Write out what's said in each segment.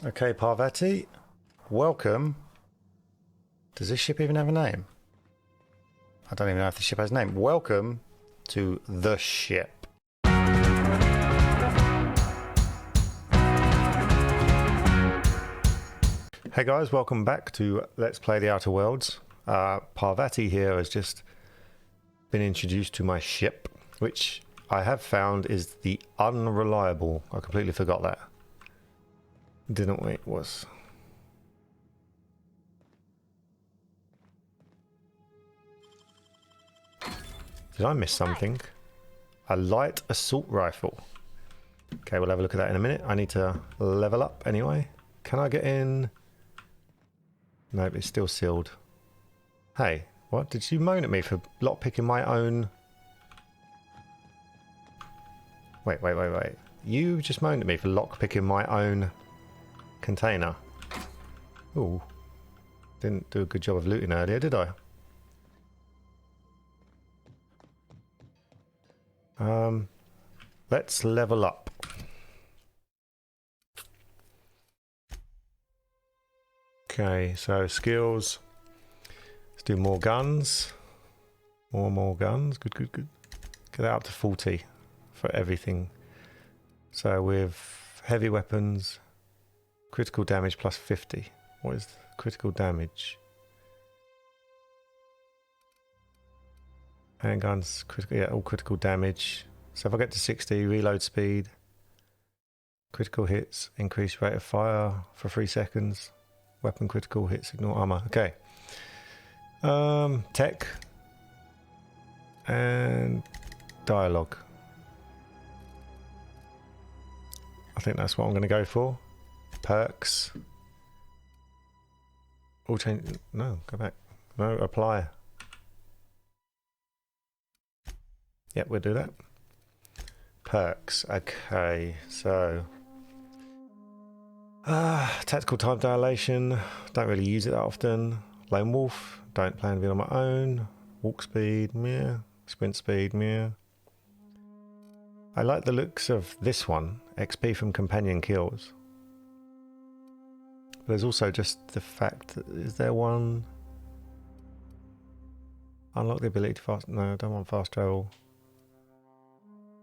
Okay, Parvati, welcome. Does this ship even have a name? I don't even know if the ship has a name. Welcome to the ship. Hey guys, welcome back to Let's Play the Outer Worlds. Parvati here has just been introduced to my ship, which I have found is the Unreliable. I completely forgot that. Didn't we? It was. Did I miss something? A light assault rifle. Okay, we'll have a look at that in a minute. I need to level up anyway. Can I get in? Nope, it's still sealed. Hey, what? Did you moan at me for lockpicking my own? Wait. You just moaned at me for lockpicking my own container. Ooh. Didn't do a good job of looting earlier, did I? Let's level up. Okay, so skills. Let's do more guns. More guns. Good. Get that up to 40 for everything. So with heavy weapons, critical damage plus 50. What is critical damage? Handguns, critical, yeah, all critical damage. So if I get to 60, reload speed, critical hits, increase rate of fire for 3 seconds, weapon critical hits, ignore armor. Okay. Tech and dialogue. I think that's what I'm going to go for. Perks. All change. No, go back. No, apply. Yep, we'll do that. Perks. Okay, so tactical time dilation. Don't really use it that often. Lone wolf. Don't plan to be on my own. Walk speed. Meh. Sprint speed. Meh. I like the looks of this one. XP from companion kills. But there's also just the fact that is there one? Unlock the ability to fast. No, I don't want fast travel.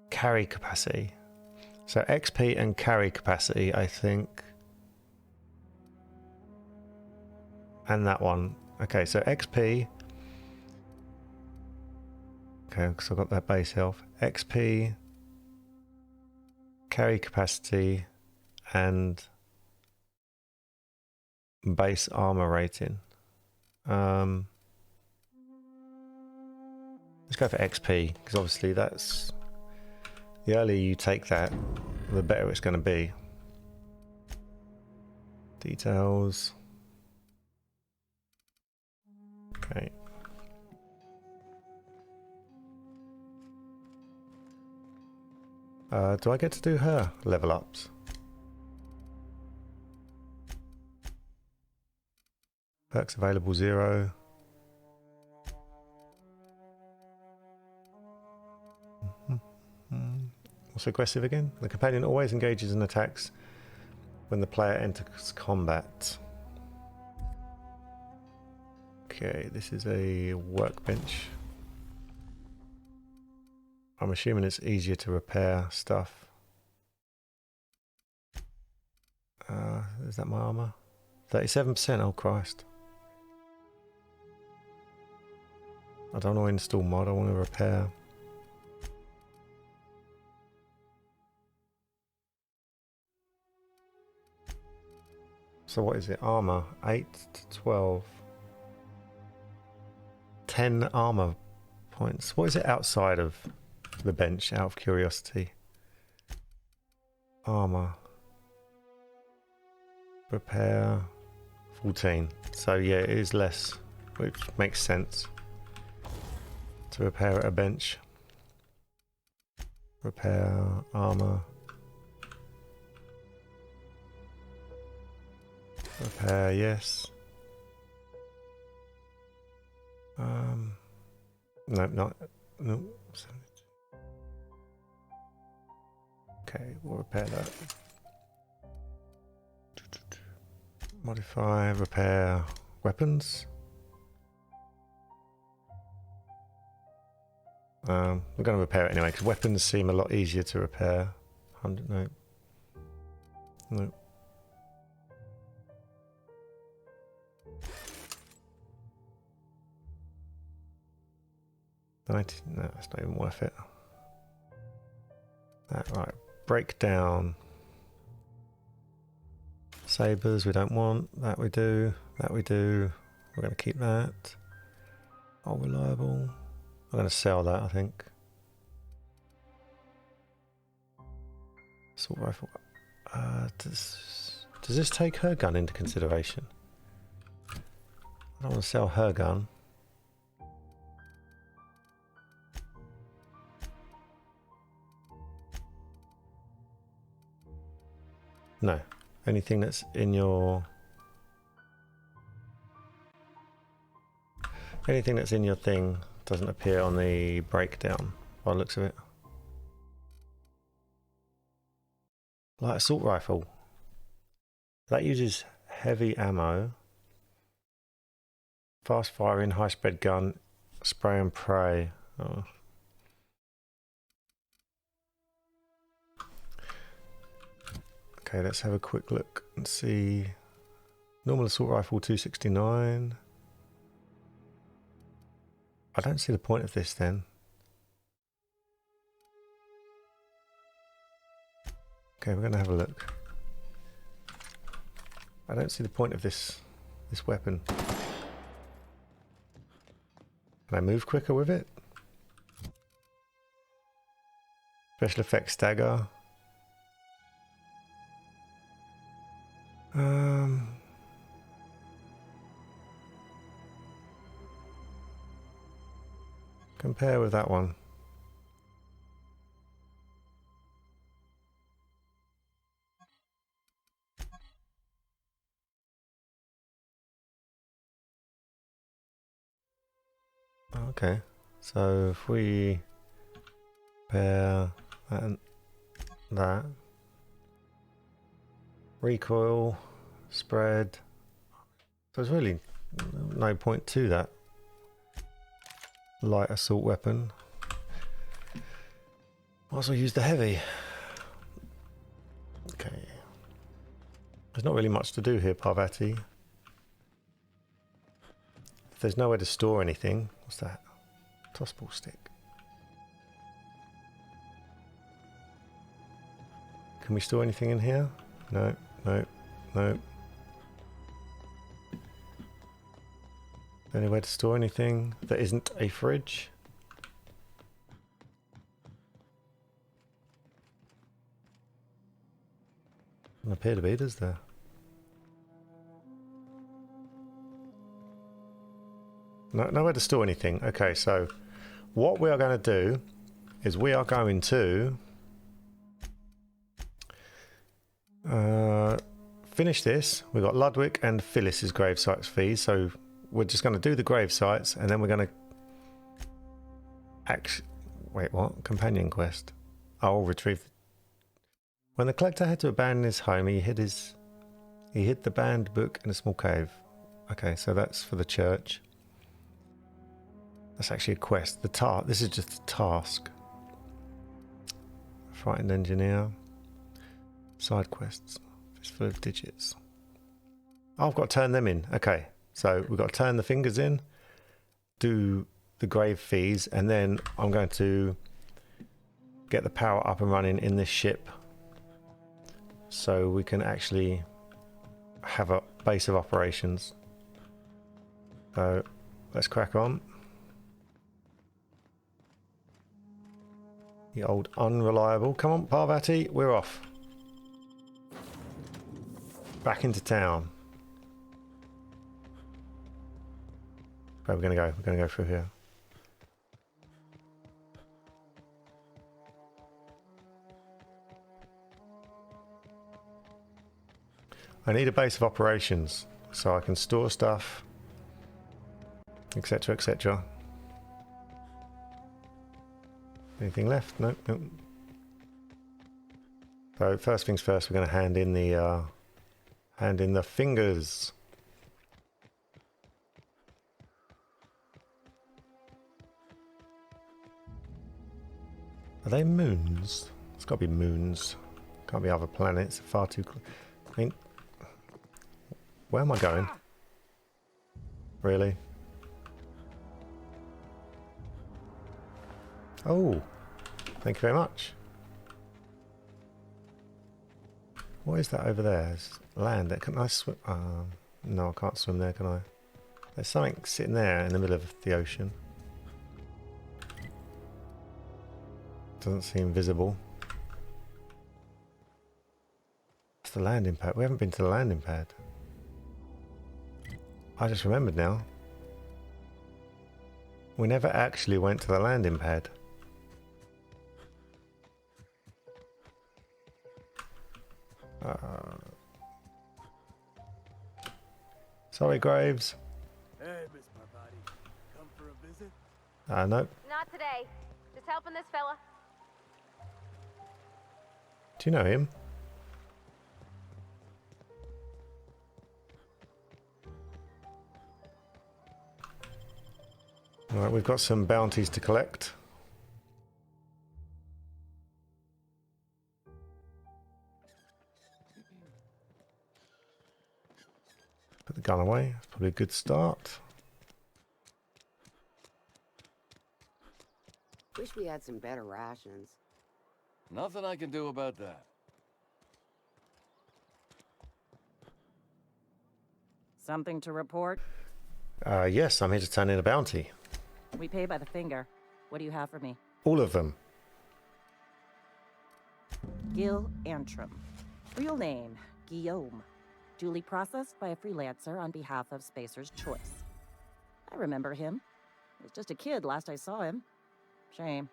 Carry capacity. So XP and carry capacity, I think. And that one. Okay, so XP. Okay, because I've got that base health. XP, carry capacity, and base armor rating. Let's go for XP, because obviously that's... The earlier you take that, the better it's going to be. Details. Okay. Do I get to do her level ups? Perks available 0. What's aggressive again? The companion always engages in attacks when the player enters combat. Okay, this is a workbench. I'm assuming it's easier to repair stuff. Is that my armor? 37%, oh Christ. I don't want to install mod, I want to repair. So what is it? Armor 8 to 12. 10 armor points. What is it outside of the bench, out of curiosity? Armor. Repair 14. So yeah, it is less, which makes sense to repair at a bench. Repair armor. Repair, yes. No, not. No. Okay, we'll repair that. Modify, repair weapons. We're going to repair it anyway because weapons seem a lot easier to repair. 100, no. No. No, that's not even worth it. Right, break down. Sabres we don't want. That we do. That we do. We're going to keep that. All reliable. I'm going to sell that, I think. Assault rifle. Does this take her gun into consideration? I don't want to sell her gun. No. Anything that's in your... Anything that's in your thing doesn't appear on the breakdown by the looks of it. Light assault rifle. That uses heavy ammo. Fast firing, high spread gun, spray and pray. Oh. Okay, let's have a quick look and see. Normal assault rifle 269. I don't see the point of this then. Okay, we're going to have a look. I don't see the point of this weapon. Can I move quicker with it? Special effects dagger. Compare with that one. Okay, so if we pair that and that, recoil, spread, there's really no point to that light assault weapon. Might as well use the heavy. Okay, there's not really much to do here, Parvati. If there's nowhere to store anything, what's that? Tossball stick. Can we store anything in here? No, no, no. Anywhere to store anything that isn't a fridge? Doesn't appear to be, does there? No, nowhere to store anything. Okay, so what we are going to do is we are going to finish this. We've got Ludwig and Phyllis's gravesites fees, so we're just going to do the gravesites and then we're going to wait, what? Companion quest. I'll retrieve. When the collector had to abandon his home, he hid the banned book in a small cave. Okay, so that's for the church. That's actually a quest. This is just a task. Frightened engineer. Side quests. Fistful of digits. Oh, I've got to turn them in. Okay, so we've got to turn the fingers in, do the grave fees, and then I'm going to get the power up and running in this ship so we can actually have a base of operations. So let's crack on. The old unreliable. Come on, Parvati, we're off. Back into town. Where are we going to go? We're going to go through here. I need a base of operations so I can store stuff, etc, etc. Anything left? Nope, nope. So first things first, we're going to hand in the Hand in the fingers. Are they moons? It's got to be moons. Can't be other planets. Far too. I mean, where am I going? Really? Oh, thank you very much. What is that over there? It's land. Can I swim? No, I can't swim there, can I? There's something sitting there in the middle of the ocean. Doesn't seem visible. It's the landing pad. We haven't been to the landing pad. I just remembered now. We never actually went to the landing pad. Sorry, Graves. Hey, Miss Parvati. Come for a visit? No. Not today. Just helping this fella. Do you know him? Alright, we've got some bounties to collect. Put the gun away. That's probably a good start. Wish we had some better rations. Nothing I can do about that. Something to report? Yes, I'm here to turn in a bounty. We pay by the finger. What do you have for me? All of them. Gil Antrim. Real name, Guillaume. Duly processed by a freelancer on behalf of Spacer's Choice. I remember him. He was just a kid last I saw him. Shame.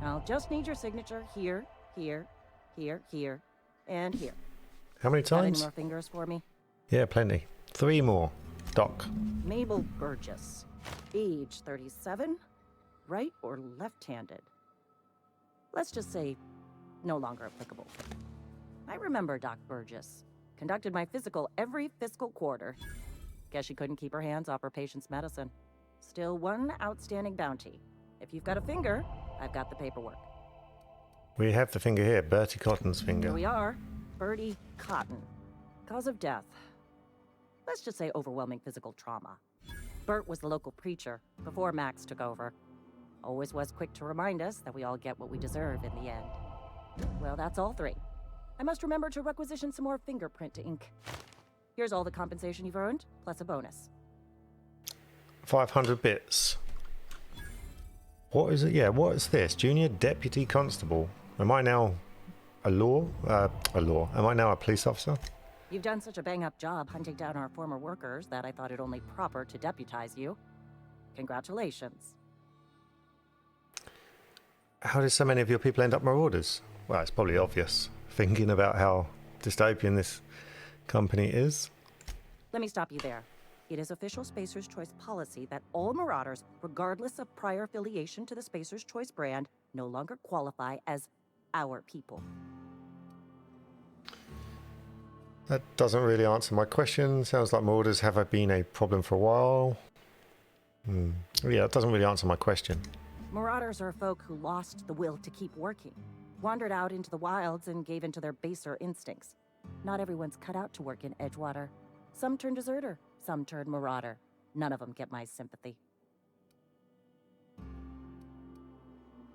I'll just need your signature here, here, here, here, and here. How many Got any times? more fingers for me? Yeah, plenty. 3 more. Doc. Mabel Burgess. Age 37. Right or left-handed? Let's just say no longer applicable. I remember Doc Burgess. Conducted my physical every fiscal quarter. Guess she couldn't keep her hands off her patient's medicine. Still one outstanding bounty. If you've got a finger, I've got the paperwork. We have the finger here. Bertie Cotton's finger. Here we are. Bertie Cotton. Cause of death. Let's just say overwhelming physical trauma. Bert was the local preacher before Max took over. Always was quick to remind us that we all get what we deserve in the end. Well, that's all 3. I must remember to requisition some more fingerprint ink. Here's all the compensation you've earned, plus a bonus. 500 bits. What is it? Yeah, what is this? Junior Deputy Constable. Am I now a law? Am I now a police officer? You've done such a bang-up job hunting down our former workers that I thought it only proper to deputize you. Congratulations. How did so many of your people end up marauders? Well, it's probably obvious, thinking about how dystopian this company is. Let me stop you there. It is official Spacer's Choice policy that all marauders, regardless of prior affiliation to the Spacer's Choice brand, no longer qualify as our people. That doesn't really answer my question. Sounds like marauders have been a problem for a while. Yeah, it doesn't really answer my question. Marauders are folk who lost the will to keep working, wandered out into the wilds and gave into their baser instincts. Not everyone's cut out to work in Edgewater. Some turn deserter, some turn marauder. None of them get my sympathy.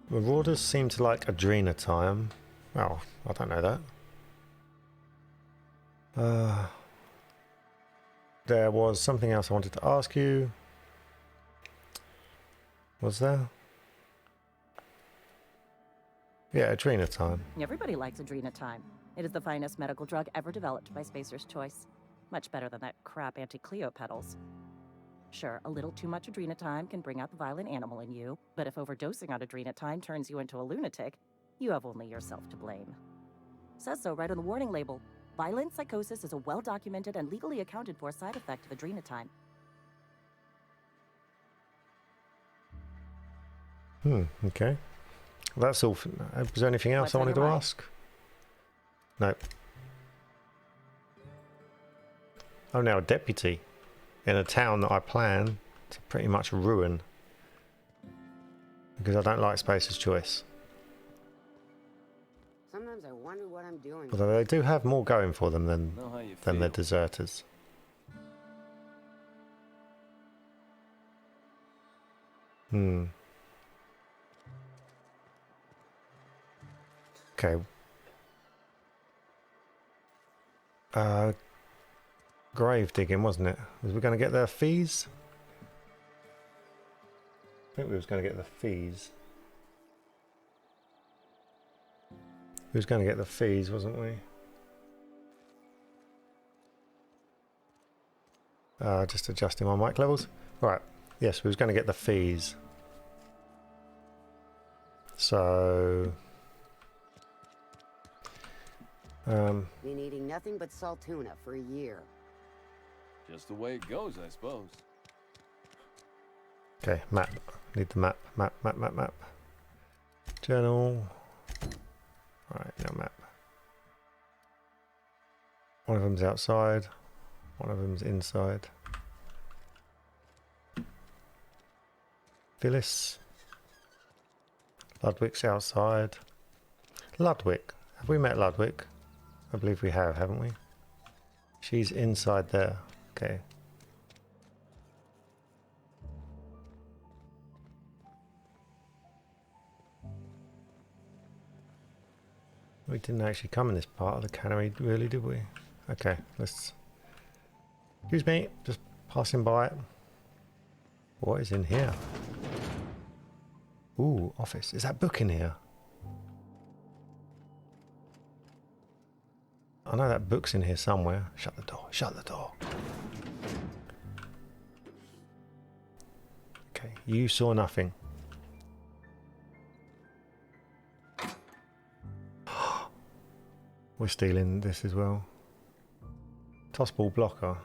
Marauders seem to like Adrena time. Well, I don't know that. There was something else I wanted to ask you. Was there? Yeah, Adrena time. Everybody likes Adrena time. It is the finest medical drug ever developed by Spacer's Choice. Much better than that crap anti-Cleo pedals. Sure, a little too much Adrena time can bring out the violent animal in you, but if overdosing on Adrena time turns you into a lunatic, you have only yourself to blame. Says so right on the warning label. Violent psychosis is a well-documented and legally accounted for side effect of Adrena time. Okay. That's all. Was there anything else What's I wanted to under my- ask? No. I'm now a deputy in a town that I plan to pretty much ruin. Because I don't like Spacer's Choice. Sometimes I wonder what I'm doing. Although they do have more going for them Know how you than the feel. deserters. Okay. Grave digging, wasn't it? Was we going to get their fees? I think we was going to get the fees. We was going to get the fees, wasn't we? Just adjusting my mic levels. Right. Yes, we was going to get the fees. So... Been eating nothing but salt tuna for a year. Just the way it goes, I suppose. okay, map. Need the map. Map. Journal. Right, now map. One of them's outside. One of them's inside. Phyllis. Ludwig's outside. Ludwig. Have we met Ludwig? I believe we have, haven't we? She's inside there. Okay. We didn't actually come in this part of the cannery, really, did we? Okay, let's... Excuse me, just passing by. What is in here? Ooh, office. Is that book in here? I know that book's in here somewhere. Shut the door. Shut the door. Okay, you saw nothing. We're stealing this as well. Tossball blocker.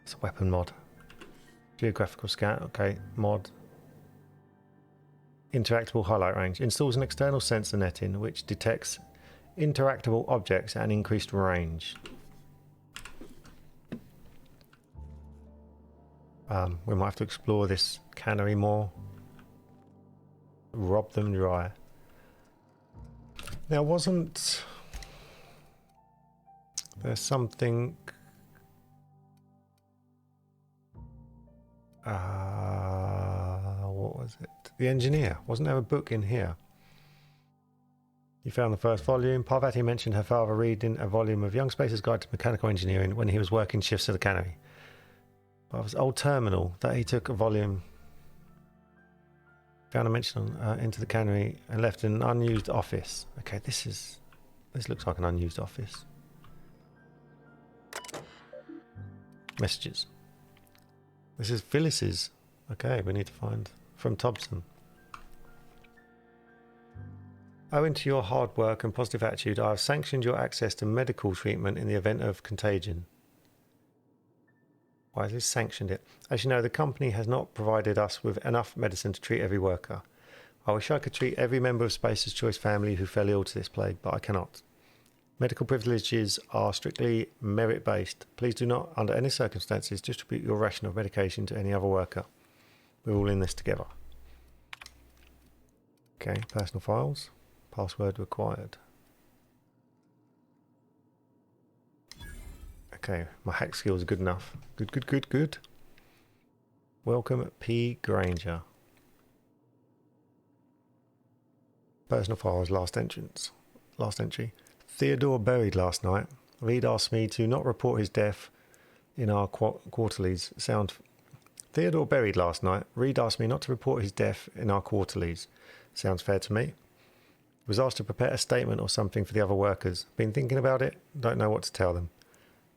It's a weapon mod. Geographical scan. Okay, mod. Interactable highlight range. Installs an external sensor netting which detects interactable objects at an increased range. We might have to explore this cannery more. Rob them dry. Now, wasn't there something... what was it? The engineer. Wasn't there a book in here? You found the first volume. Parvati mentioned her father reading a volume of Young Spacer's Guide to Mechanical Engineering when he was working shifts at the cannery. Father's old terminal that he took a volume. Found a mention on, into the cannery and left in an unused office. Okay, this looks like an unused office. Messages. This is Phyllis's. Okay, we need to find from Thompson. Owing to your hard work and positive attitude, I have sanctioned your access to medical treatment in the event of contagion. Why has this sanctioned it? As you know, the company has not provided us with enough medicine to treat every worker. I wish I could treat every member of Spacer's Choice family who fell ill to this plague, but I cannot. Medical privileges are strictly merit-based. Please do not, under any circumstances, distribute your ration of medication to any other worker. We're all in this together. Okay, personal files. Password required. Okay, my hack skills are good enough. Good. Welcome, P. Granger. Personal files, last entry. Theodore buried last night. Reed asked me to not report his death in our quarterlies. Theodore buried last night. Reed asked me not to report his death in our quarterlies. Sounds fair to me. Was asked to prepare a statement or something for the other workers. Been thinking about it. Don't know what to tell them.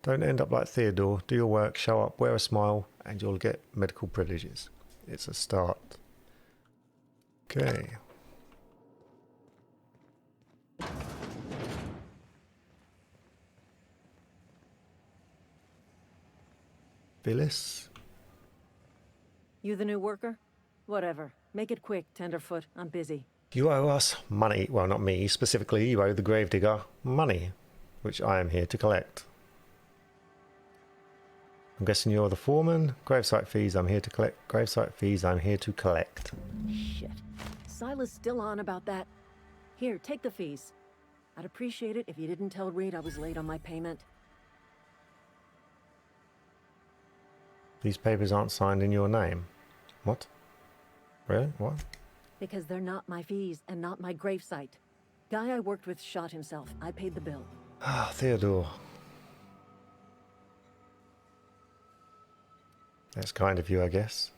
Don't end up like Theodore. Do your work, show up, wear a smile, and you'll get medical privileges. It's a start. Okay. Phyllis? You the new worker? Whatever. Make it quick, Tenderfoot. I'm busy. You owe us money. Well, not me specifically. You owe the gravedigger money, which I am here to collect. I'm guessing you're the foreman. Gravesite fees I'm here to collect. Gravesite fees I'm here to collect. Shit. Silas still on about that. Here, take the fees. I'd appreciate it if you didn't tell Reed I was late on my payment. These papers aren't signed in your name. What? Really? What? Because they're not my fees and not my gravesite. Guy I worked with shot himself. I paid the bill. Ah, Theodore. That's kind of you, I guess.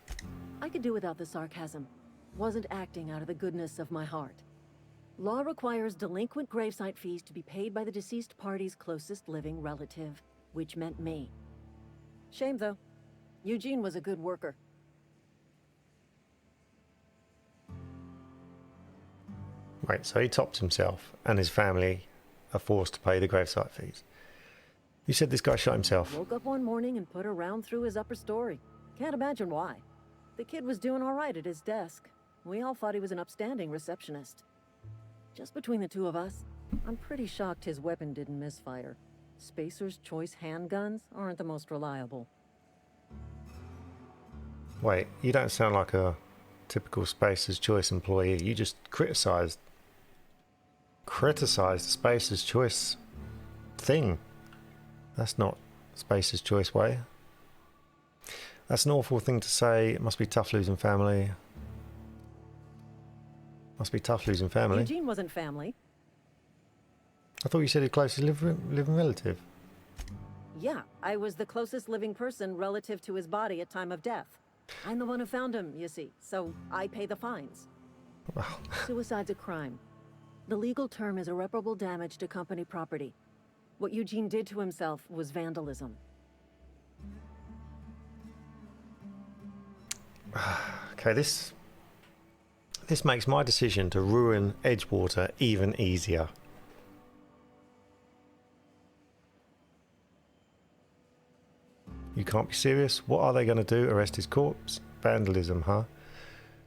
I could do without the sarcasm. Wasn't acting out of the goodness of my heart. Law requires delinquent gravesite fees to be paid by the deceased party's closest living relative, which meant me. Shame, though. Eugene was a good worker. Right, so he topped himself, and his family are forced to pay the gravesite fees. You said this guy shot himself. Woke up one morning and put a round through his upper story. Can't imagine why. The kid was doing all right at his desk. We all thought he was an upstanding receptionist. Just between the two of us, I'm pretty shocked his weapon didn't misfire. Spacer's Choice handguns aren't the most reliable. Wait, you don't sound like a typical Spacer's Choice employee. You just criticised the Spacer's Choice thing. That's not Spacer's Choice way. That's an awful thing to say. It must be tough losing family. Must be tough losing family. Eugene wasn't family. I thought you said his closest living relative. Yeah, I was the closest living person relative to his body at time of death. I'm the one who found him, you see, so I pay the fines. Well, Suicide's a crime. The legal term is irreparable damage to company property. What Eugene did to himself was vandalism. okay, this makes my decision to ruin Edgewater even easier. You can't be serious. What are they going to do? Arrest his corpse? Vandalism, huh?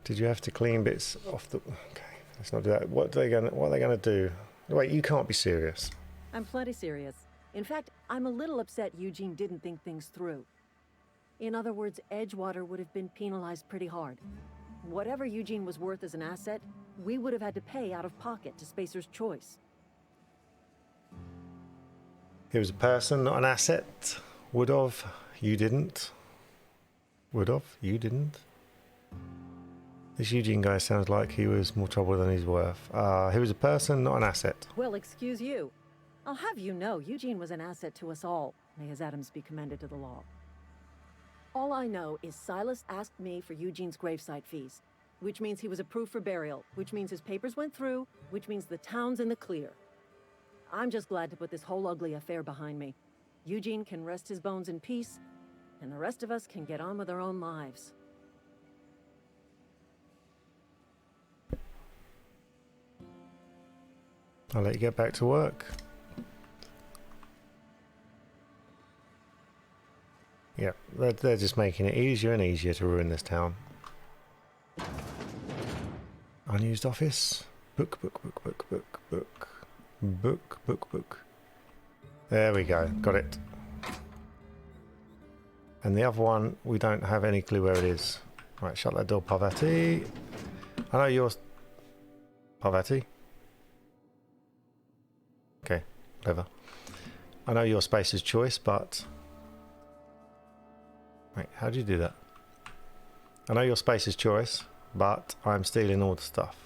Did you have to clean bits off the... Okay, let's not do that. What are they going to do? Wait, you can't be serious. I'm plenty serious. In fact, I'm a little upset Eugene didn't think things through. In other words, Edgewater would have been penalized pretty hard. Whatever Eugene was worth as an asset, we would have had to pay out of pocket to Spacer's Choice. He was a person, not an asset. Would have. You didn't. Would have. You didn't. This Eugene guy sounds like he was more trouble than he's worth. He was a person, not an asset. Well, excuse you. I'll have you know, Eugene was an asset to us all. May his atoms be commended to the law. All I know is Silas asked me for Eugene's gravesite fees, which means he was approved for burial, which means his papers went through, which means the town's in the clear. I'm just glad to put this whole ugly affair behind me. Eugene can rest his bones in peace, and the rest of us can get on with our own lives. I'll let you get back to work. Yeah, they're just making it easier and easier to ruin this town. Unused office. Book. There we go. Got it. And the other one, we don't have any clue where it is. Right, shut that door, Parvati. I know you're... Parvati? Okay, whatever. I know your Spacer's Choice, but... Wait, how do you do that? I know your Spacer's Choice, but I'm stealing all the stuff.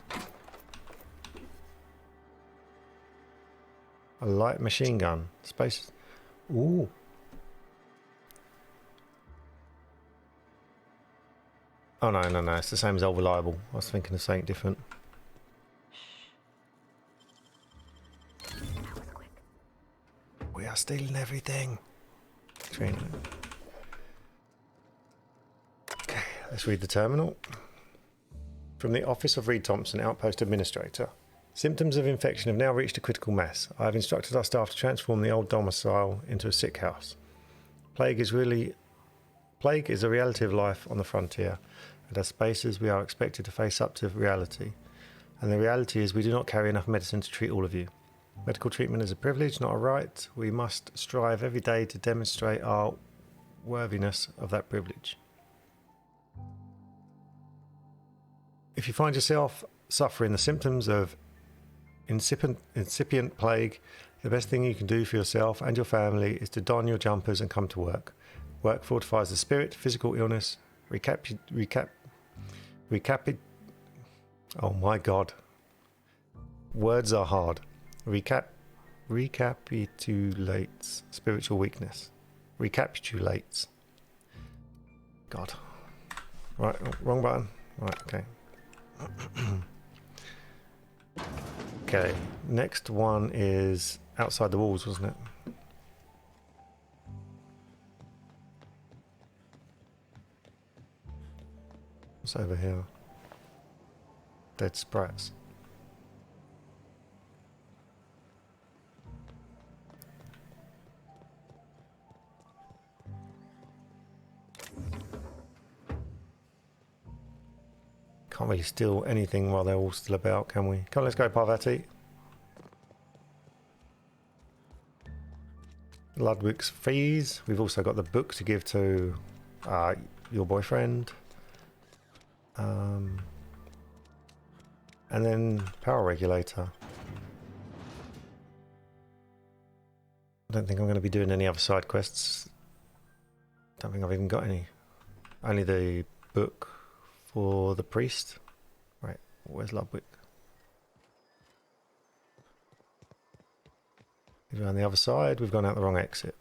A light machine gun. Space... Ooh. Oh, no, it's the same as Old Reliable. I was thinking of something different. That was quick. We are stealing everything. Okay, let's read the terminal. From the Office of Reed Thompson, Outpost Administrator. Symptoms of infection have now reached a critical mass. I have instructed our staff to transform the old domicile into a sick house. Plague is a reality of life on the frontier. and as spacers we are expected to face up to reality. And the reality is we do not carry enough medicine to treat all of you. Medical treatment is a privilege, not a right. We must strive every day to demonstrate our worthiness of that privilege. If you find yourself suffering the symptoms of incipient plague, the best thing you can do for yourself and your family is to don your jumpers and come to work. Work fortifies the spirit. Physical illness oh my god. Words are hard. Recapitulates spiritual weakness. Recapitulates. God. Right, wrong button. Right, okay. Okay, next one is outside the walls, wasn't it? What's over here? Dead sprats. Can't really steal anything while they're all still about, can we? Come on, let's go, Parvati. Ludwig's fees. We've also got the book to give to your boyfriend. And then power regulator. I don't think I'm going to be doing any other side quests. Don't think I've even got any. Only the book for the priest. Right, where's Ludwig? He's around the other side. We've gone out the wrong exit.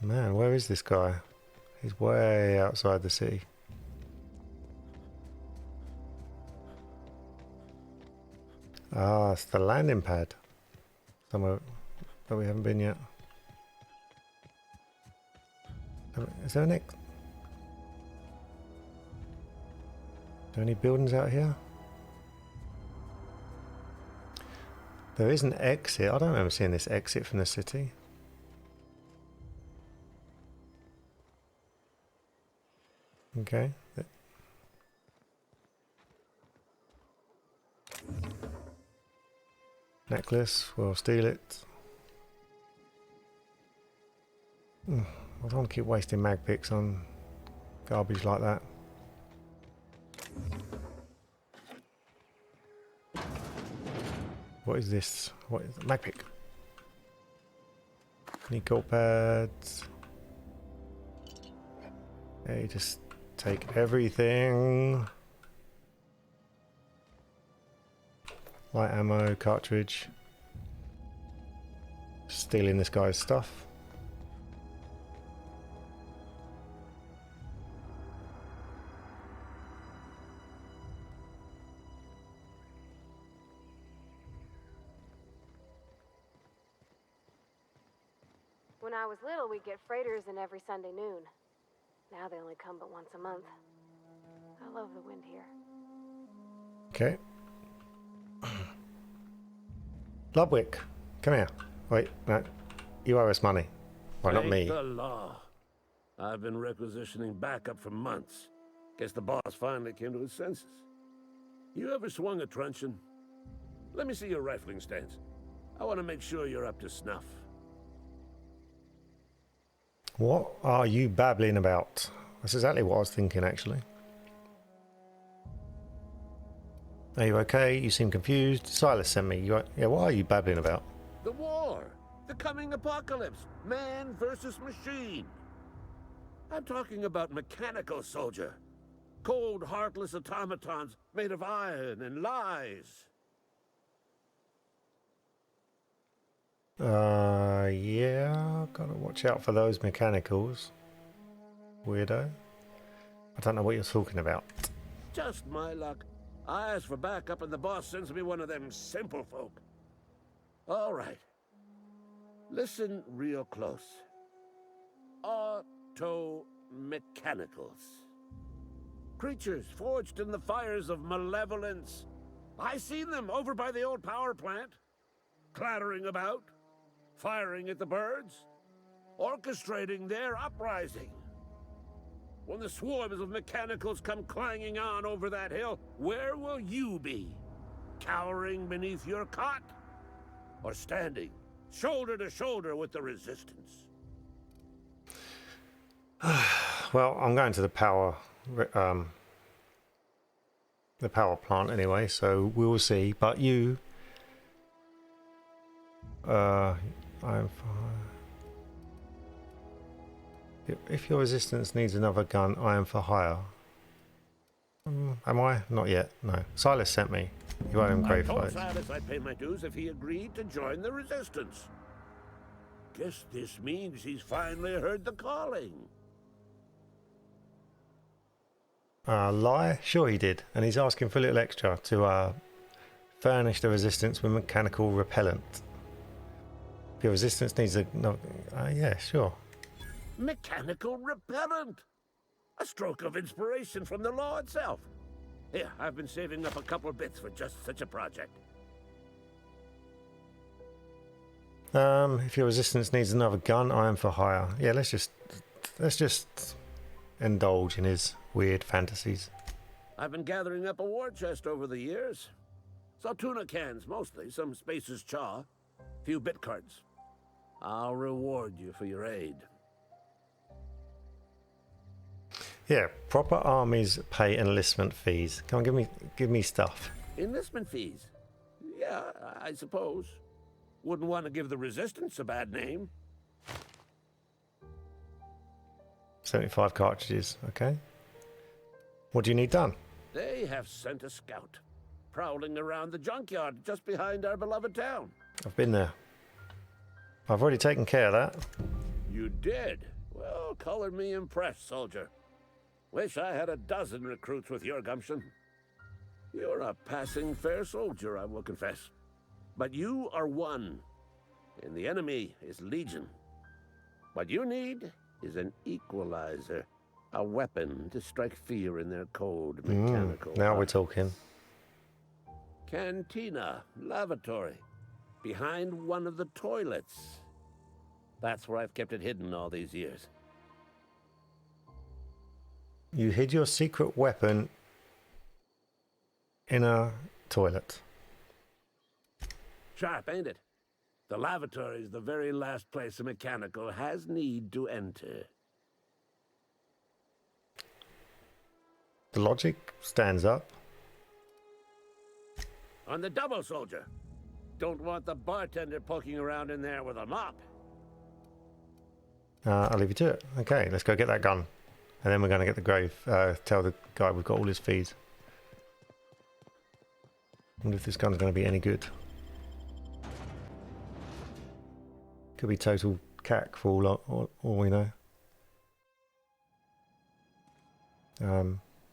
Man, where is this guy? He's way outside the city. Ah, it's the landing pad. Somewhere that we haven't been yet. Is there are there any buildings out here? There is an exit. I don't remember seeing this exit from the city. Okay. Necklace, we'll steal it. I don't want to keep wasting mag picks on garbage like that. What is this? What is mag pick? Need gold pads. Hey, just take everything. Light ammo, cartridge. Stealing this guy's stuff. When I was little, we'd get freighters in every Sunday noon. Now they only come but once a month. I love the wind here. Okay. Ludwig, come here. Wait, no. You owe us money. Well, not me. Thank the law. I've been requisitioning backup for months. Guess the boss finally came to his senses. You ever swung a truncheon? Let me see your rifling stance. I want to make sure you're up to snuff. What are you babbling about? That's exactly what I was thinking, actually. Are you okay? You seem confused. Silas sent me. Yeah, what are you babbling about? The war! The coming apocalypse! Man versus machine! I'm talking about mechanical soldier. Cold, heartless automatons made of iron and lies. Yeah, gotta watch out for those mechanicals. Weirdo. I don't know what you're talking about. Just my luck. I ask for backup and the boss sends me one of them simple folk. All right. Listen real close. Auto-mechanicals. Creatures forged in the fires of malevolence. I seen them over by the old power plant, clattering about, firing at the birds, orchestrating their uprising. When the swarms of mechanicals come clanging on over that hill, where will you be? Cowering beneath your cot? Or standing, shoulder to shoulder with the resistance? Well, I'm going to the power plant anyway, so we will see. But you, if your resistance needs another gun, I am for hire. Am I? Not yet. No. Silas sent me. You owe him grave I told fights. Silas I'd pay my dues if he agreed to join the resistance. Guess this means he's finally heard the calling. Lie? Sure he did. And he's asking for a little extra to furnish the resistance with mechanical repellent. If your resistance needs a... No, yeah, sure. Mechanical repellent! A stroke of inspiration from the law itself. Here, I've been saving up a couple of bits for just such a project. If your resistance needs another gun, I am for hire. Yeah, let's just indulge in his weird fantasies. I've been gathering up a war chest over the years. Saltuna cans, mostly. Some Spacer's chaw. Few bit cards. I'll reward you for your aid. Yeah, proper armies pay enlistment fees. Come on, give me stuff. Enlistment fees? Yeah, I suppose. Wouldn't want to give the resistance a bad name. 75 cartridges, okay. What do you need done? They have sent a scout, prowling around the junkyard just behind our beloved town. I've been there. I've already taken care of that. You did? Well, color me impressed, soldier. Wish I had a dozen recruits with your gumption. You're a passing fair soldier, I will confess. But you are one, and the enemy is legion. What you need is an equalizer, a weapon to strike fear in their cold mechanical Now we're hearts. talking. Cantina, lavatory, behind one of the toilets. That's where I've kept it hidden all these years. You hid your secret weapon in a toilet. Sharp, ain't it? The lavatory is the very last place a mechanical has need to enter. The logic stands up. On the double, soldier. Don't want the bartender poking around in there with a mop. I'll leave you to it. Okay, let's go get that gun. And then we're going to get the grave. Tell the guy we've got all his fees. Wonder if this gun's going to be any good. Could be total cack for all we know.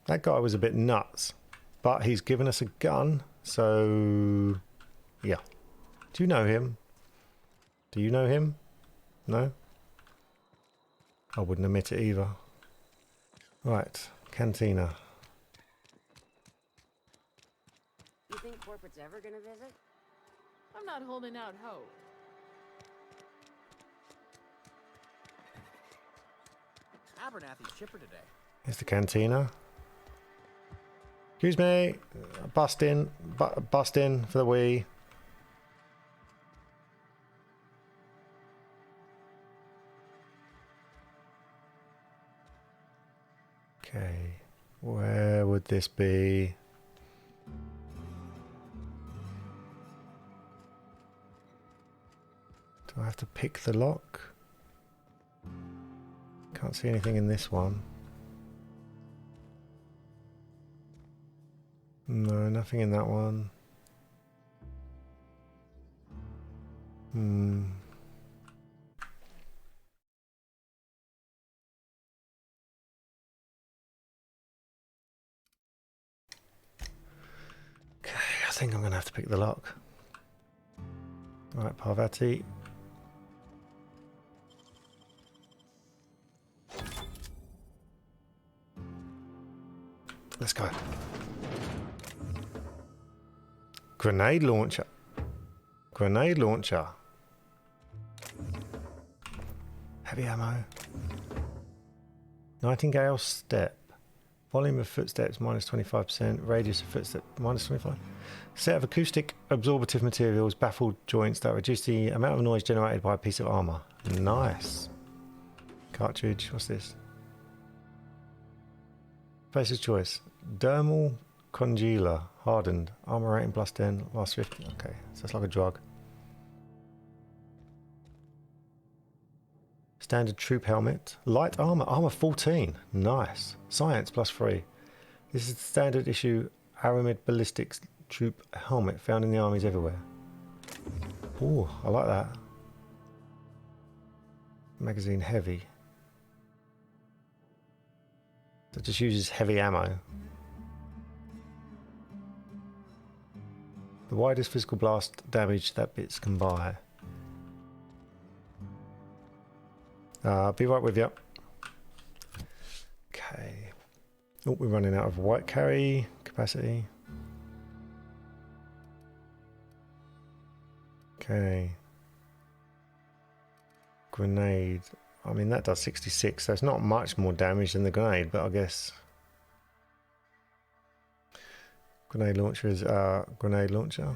That guy was a bit nuts. But he's given us a gun. So, yeah. Do you know him? Do you know him? No? I wouldn't admit it either. Right, cantina. You think corporate's ever gonna visit? I'm not holding out hope. Abernathy's chipper today. Here's the cantina. Excuse me, bust in for the wee. Okay, where would this be? Do I have to pick the lock? Can't see anything in this one. No, nothing in that one. Okay, I think I'm going to have to pick the lock. Right, Parvati. Let's go. Grenade launcher. Grenade launcher. Heavy ammo. Nightingale step. Volume of footsteps minus 25%. Radius of footstep minus 25. Set of acoustic absorbative materials, baffled joints that reduce the amount of noise generated by a piece of armor. Nice. Cartridge. What's this? Placer's choice. Dermal congealer. Hardened. Armor rating plus 10. Last 50. Okay. So it's like a drug. Standard troop helmet. Light armor. Armor 14. Nice. Science plus 3. This is the standard issue Aramid ballistics troop helmet found in the armies everywhere. Ooh, I like that. Magazine heavy. So it just uses heavy ammo. The widest physical blast damage that bits can buy. I'll be right with you. Okay. Oh, we're running out of white carry capacity. Okay. Grenade. I mean, that does 66, so it's not much more damage than the grenade, but I guess... Grenade launcher is grenade launcher.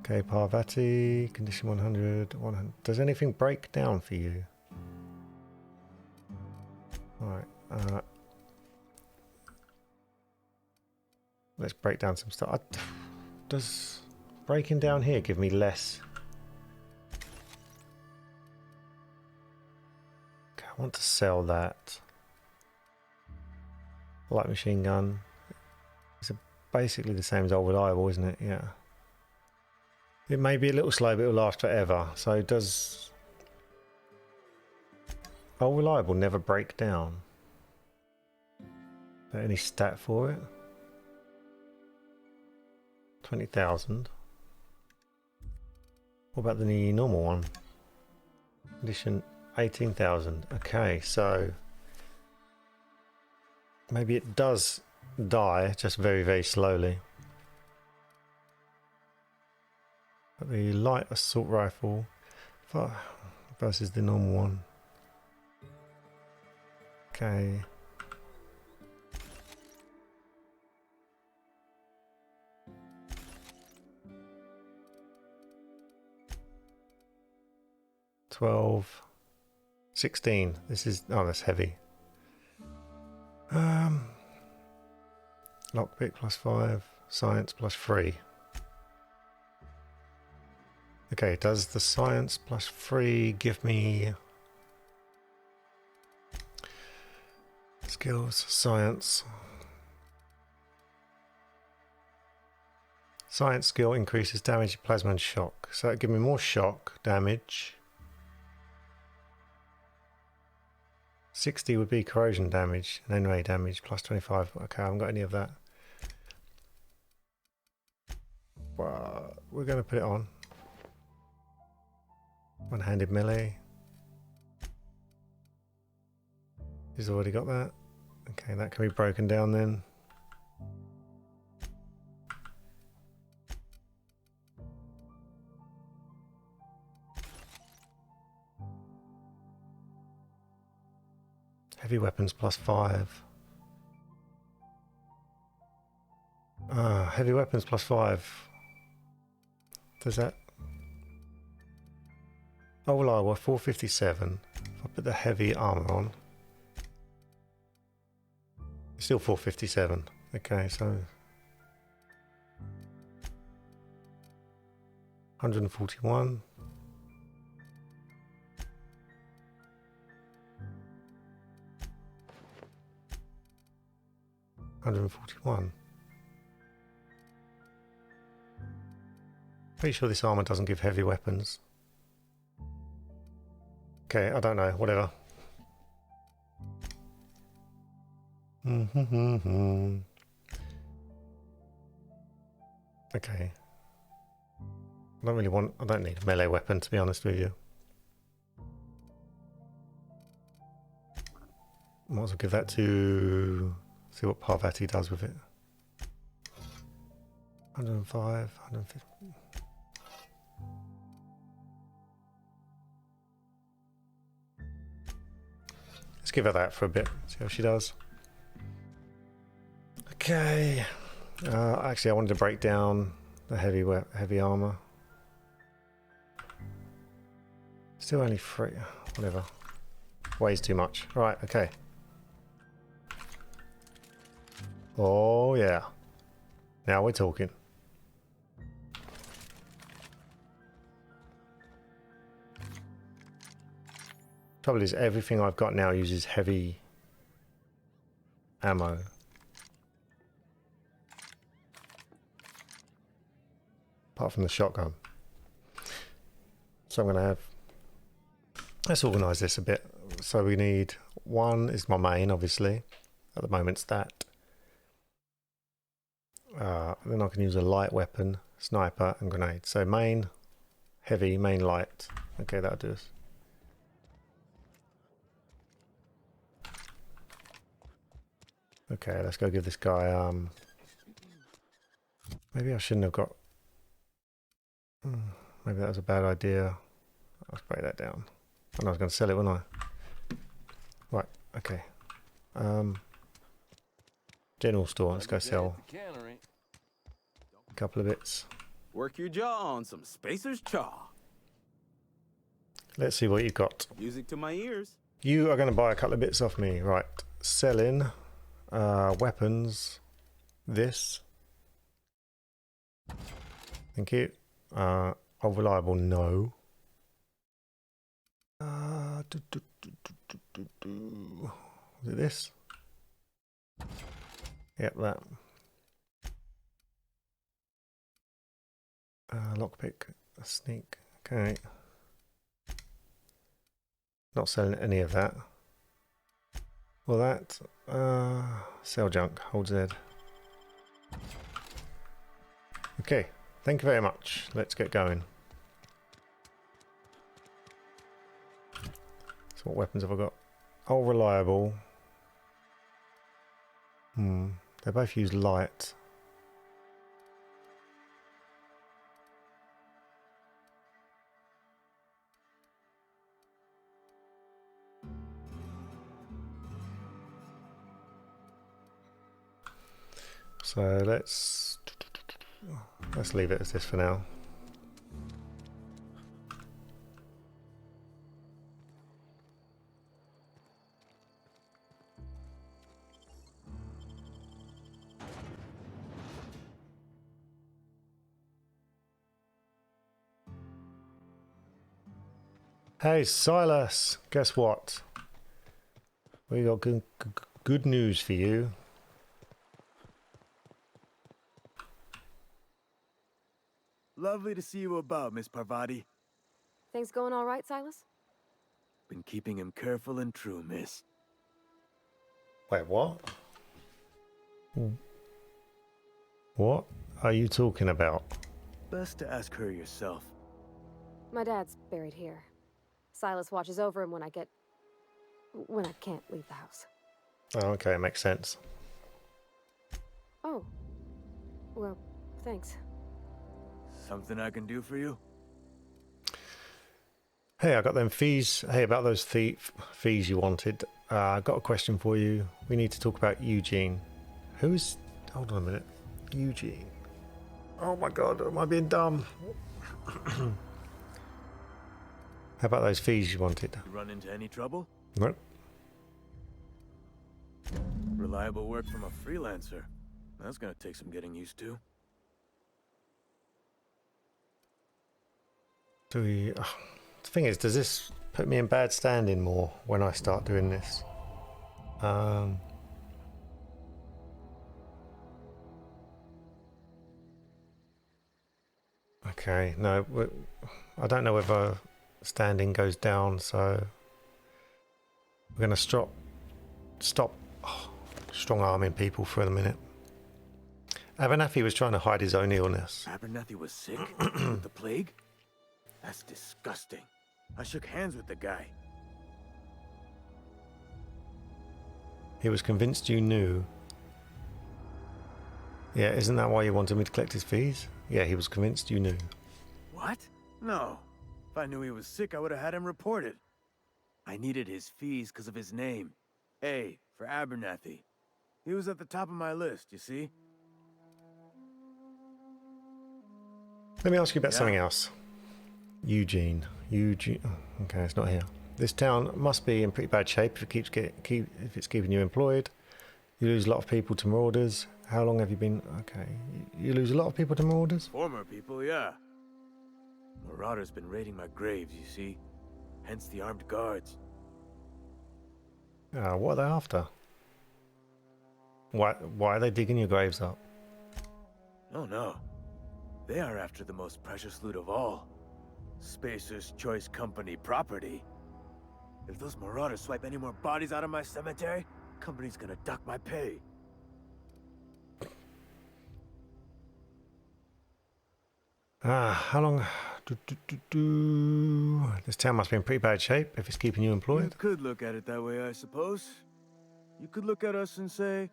Okay, Parvati, condition 100, 100. Does anything break down for you? Alright, let's break down some stuff. Does breaking down here give me less? Okay, I want to sell that. Light machine gun. It's basically the same as old reliable, isn't it? Yeah. It may be a little slow, but it'll last forever. So does old reliable never break down? Is there any stat for it? 20,000. What about the normal one? Condition 18,000. Okay, so maybe it does die, just very, very slowly. The light assault rifle versus the normal one. Okay. $12, $16. This is that's heavy. Lockpick plus 5, science plus 3. Okay, does the science plus 3 give me skills? Science. Science skill increases damage, plasma and shock. So that give me more shock damage. 60 would be corrosion damage and NRA damage plus 25. Okay, I haven't got any of that. Well, we're going to put it on. One-handed melee. He's already got that. Okay, that can be broken down then. Heavy weapons plus 5. Heavy weapons plus 5. Does that... Oh, well, we're 457. If I put the heavy armor on, it's still 457. Okay, so 141. $141. Pretty sure this armor doesn't give heavy weapons. Okay, I don't know, whatever. Okay. I don't need a melee weapon, to be honest with you. Might as well give that to See what Parvati does with it. 105, 150. Let's give her that for a bit, see how she does. Okay. Actually, I wanted to break down the heavy armor. Still only 3. Whatever. Weighs too much. Right, okay. Oh, yeah. Now we're talking. Trouble is, everything I've got now uses heavy ammo. Apart from the shotgun. So I'm going to have... Let's organise this a bit. So we need... 1 is my main, obviously. At the moment it's that. Then I can use a light weapon, sniper and grenade. So main, heavy, main light. Okay, that'll do us. Okay, let's go give this guy, maybe I shouldn't have got... maybe that was a bad idea. I'll break that down. And I was going to sell it, wasn't I? Right, okay. General store, let's go sell a couple of bits. Work your jaw on some Spacer's Chaw. Let's see what you've got. Music to my ears. You are going to buy a couple of bits off me. Right, selling weapons. This. Thank you. All reliable, no. Is it this? Yep, that. Lockpick, a sneak. Okay. Not selling any of that. Well, that. Sell junk. Hold Z. Okay. Thank you very much. Let's get going. So what weapons have I got? All reliable. They both use light. So let's leave it as this for now. Hey Silas, guess what? We got good news for you. Lovely to see you about, Miss Parvati. Things going all right, Silas? Been keeping him careful and true, miss. Wait, what? What are you talking about? Best to ask her yourself. My dad's buried here. Silas watches over him when I can't leave the house. Oh, okay, makes sense. Oh. Well, thanks. Something I can do for you? Hey, I got them fees. Hey, about those fees you wanted. I got a question for you. We need to talk about Eugene. Who's... Hold on a minute. Eugene. Oh my god, am I being dumb? How about those fees you wanted? You run into any trouble? Nope. Reliable work from a freelancer. That's gonna take some getting used to. Do we... the thing is, does this put me in bad standing more when I start doing this? Okay, no, I don't know whether standing goes down, so we're going to stop strong-arming people for a minute. Abernathy was trying to hide his own illness. Abernathy was sick? With the plague? That's disgusting. I shook hands with the guy. He was convinced you knew. Yeah, isn't that why you wanted me to collect his fees? Yeah, he was convinced you knew. What? No. If I knew he was sick, I would have had him reported. I needed his fees because of his name. A for Abernathy. He was at the top of my list, you see? Let me ask you about something else. Eugene. Oh, okay, it's not here. This town must be in pretty bad shape if it's keeping you employed. You lose a lot of people to marauders. How long have you been? Okay, you lose a lot of people to marauders. Former people, yeah. Marauders been raiding my graves, you see? Hence the armed guards. What are they after? Why are they digging your graves up? Oh no. They are after the most precious loot of all. Spacer's Choice Company property. If those marauders swipe any more bodies out of my cemetery, company's gonna duck my pay. How long? This town must be in pretty bad shape if it's keeping you employed. You could look at it that way, I suppose. You could look at us and say,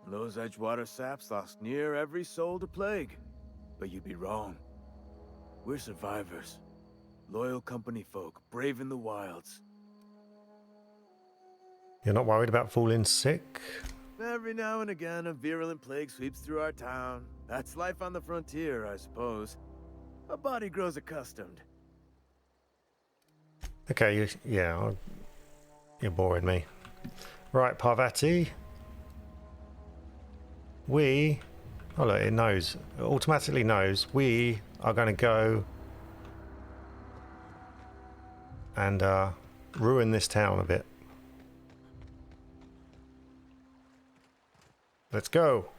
those Edgewater saps lost near every soul to plague. But you'd be wrong. We're survivors. Loyal company folk, brave in the wilds. You're not worried about falling sick? Every now and again, a virulent plague sweeps through our town. That's life on the frontier, I suppose. A body grows accustomed. Okay, you're boring me. Right, Parvati. Oh look, it knows. It automatically knows we are going to go and ruin this town a bit. Let's go.